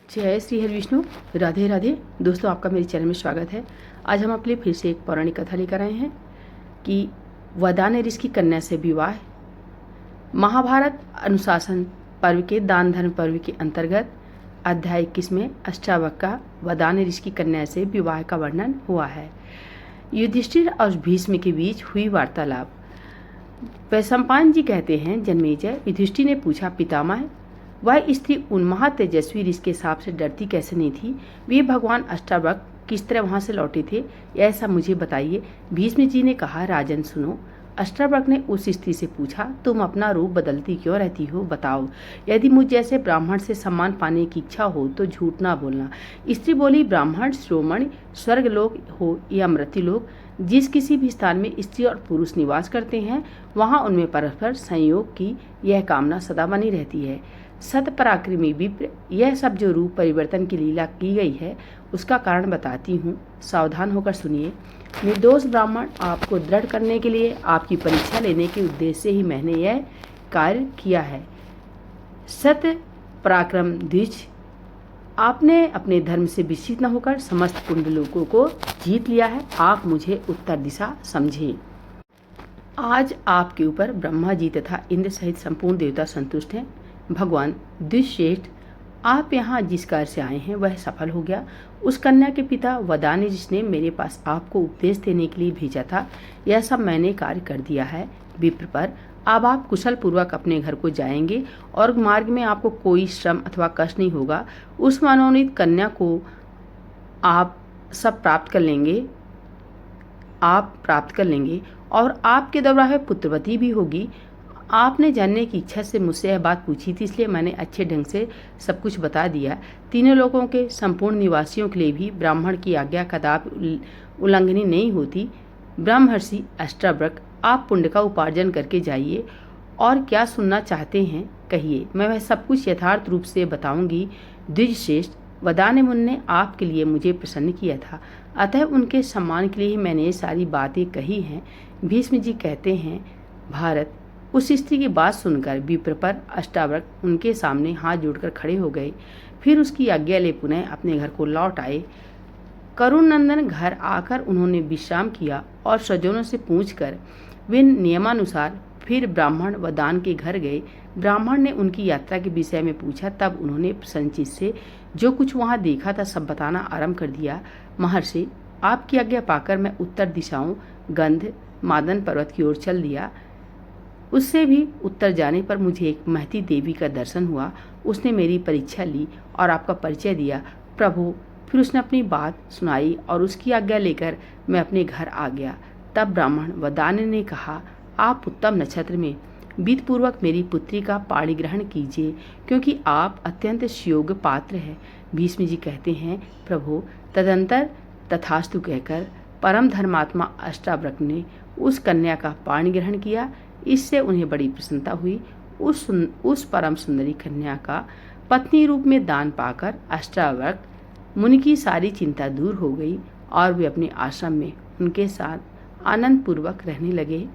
जय श्री हरि विष्णु। राधे राधे दोस्तों, आपका मेरे चैनल में स्वागत है। आज हम आपके लिए फिर से एक पौराणिक कथा लेकर आए हैं कि वदान्य ऋषि की कन्या से विवाह। महाभारत अनुशासन पर्व के दान धर्म पर्व के अंतर्गत अध्याय 21 में अष्टावक्र का वदान्य ऋषि की कन्या से विवाह का वर्णन हुआ है। युधिष्ठिर और भीष्म के बीच हुई वार्तालाप। वैशंपायन जी कहते हैं, जन्मेजय, युधिष्ठिर ने पूछा, पितामह, वह स्त्री उन महातेजस्वी ऋषि के साप से डरती कैसे नहीं थी? वे भगवान अष्टावक्र किस तरह वहां से लौटे थे, ऐसा मुझे बताइए। भीष्म जी ने कहा, राजन सुनो। अष्टावक्र ने उस स्त्री से पूछा, तुम अपना रूप बदलती क्यों रहती हो? बताओ। यदि मुझ जैसे ब्राह्मण से सम्मान पाने की इच्छा हो तो झूठ ना बोलना। स्त्री बोली, ब्राह्मण, श्रोमण, स्वर्गलोक हो या मृत्युलोक, जिस किसी भी स्थान में स्त्री और पुरुष निवास करते हैं वहां उनमें परस्पर संयोग की यह कामना सदा बनी रहती है। सत पराक्रमी विप्र, यह सब जो रूप परिवर्तन की लीला की गई है उसका कारण बताती हूँ, सावधान होकर सुनिए। निर्दोष ब्राह्मण आपको दृढ़ करने के लिए आपकी परीक्षा लेने के उद्देश्य से ही मैंने यह कार्य किया है। सत पराक्रम द्विज, आपने अपने धर्म से विचलित न होकर समस्त पुण्यलोकों को जीत लिया है। आप मुझे उत्तर दिशा समझें। आज आपके ऊपर ब्रह्मा जी तथा इंद्र सहित संपूर्ण देवता संतुष्ट हैं। भगवान द्विश्रेष्ठ, आप यहाँ जिस कार्य से आए हैं वह सफल हो गया। उस कन्या के पिता वदान्य ऋषि ने मेरे पास आपको उपदेश देने के लिए भेजा था। यह सब मैंने कार्य कर दिया है। विप्र पर, अब आप कुशल पूर्वक अपने घर को जाएंगे और मार्ग में आपको कोई श्रम अथवा कष्ट नहीं होगा। उस मनोनीत कन्या को आप प्राप्त कर लेंगे और आपके द्वारा वह पुत्रवती भी होगी। आपने जानने की इच्छा से मुझसे यह बात पूछी थी, इसलिए मैंने अच्छे ढंग से सब कुछ बता दिया। तीनों लोगों के संपूर्ण निवासियों के लिए भी ब्राह्मण की आज्ञा कदापि उल्लंघनीय नहीं होती। ब्रह्मर्षि अष्टावक्र, आप पुण्य का उपार्जन करके जाइए और क्या सुनना चाहते हैं कहिए, मैं वह सब कुछ यथार्थ रूप से बताऊंगी। द्विजश्रेष्ठ, वदान्य मुनि ने आपके लिए मुझे प्रसन्न किया था, अतः उनके सम्मान के लिए ही मैंने ये सारी बातें कही हैं। भीष्म जी कहते हैं, भारत, उस स्त्री की बात सुनकर विप्र पर अष्टावक्र उनके सामने हाथ जोड़कर खड़े हो गए। फिर उसकी आज्ञा ले पुनः अपने घर को लौट आए। करुण नंदन घर आकर उन्होंने विश्राम किया और स्वजनों से पूछकर वे नियमानुसार फिर ब्राह्मण वदान के घर गए। ब्राह्मण ने उनकी यात्रा के विषय में पूछा, तब उन्होंने प्रसन्नचित्त से जो कुछ वहां देखा था सब बताना आरंभ कर दिया। महर्षि, आपकी आज्ञा पाकर मैं उत्तर दिशाओं गंध मादन पर्वत की ओर चल दिया। उससे भी उत्तर जाने पर मुझे एक महती देवी का दर्शन हुआ। उसने मेरी परीक्षा ली और आपका परिचय दिया। प्रभु, फिर उसने अपनी बात सुनाई और उसकी आज्ञा लेकर मैं अपने घर आ गया। तब ब्राह्मण वदान्य ने कहा, आप उत्तम नक्षत्र में विधिपूर्वक मेरी पुत्री का पाणी ग्रहण कीजिए, क्योंकि आप अत्यंत सुयोग्य पात्र हैं। भीष्म जी कहते हैं, प्रभु, तदंतर तथास्तु कहकर परम धर्मात्मा अष्टावक्र ने उस कन्या का पाणी ग्रहण किया। इससे उन्हें बड़ी प्रसन्नता हुई। उस परम सुंदरी कन्या का पत्नी रूप में दान पाकर अष्टावक्र मुनि की सारी चिंता दूर हो गई और वे अपने आश्रम में उनके साथ आनंद पूर्वक रहने लगे।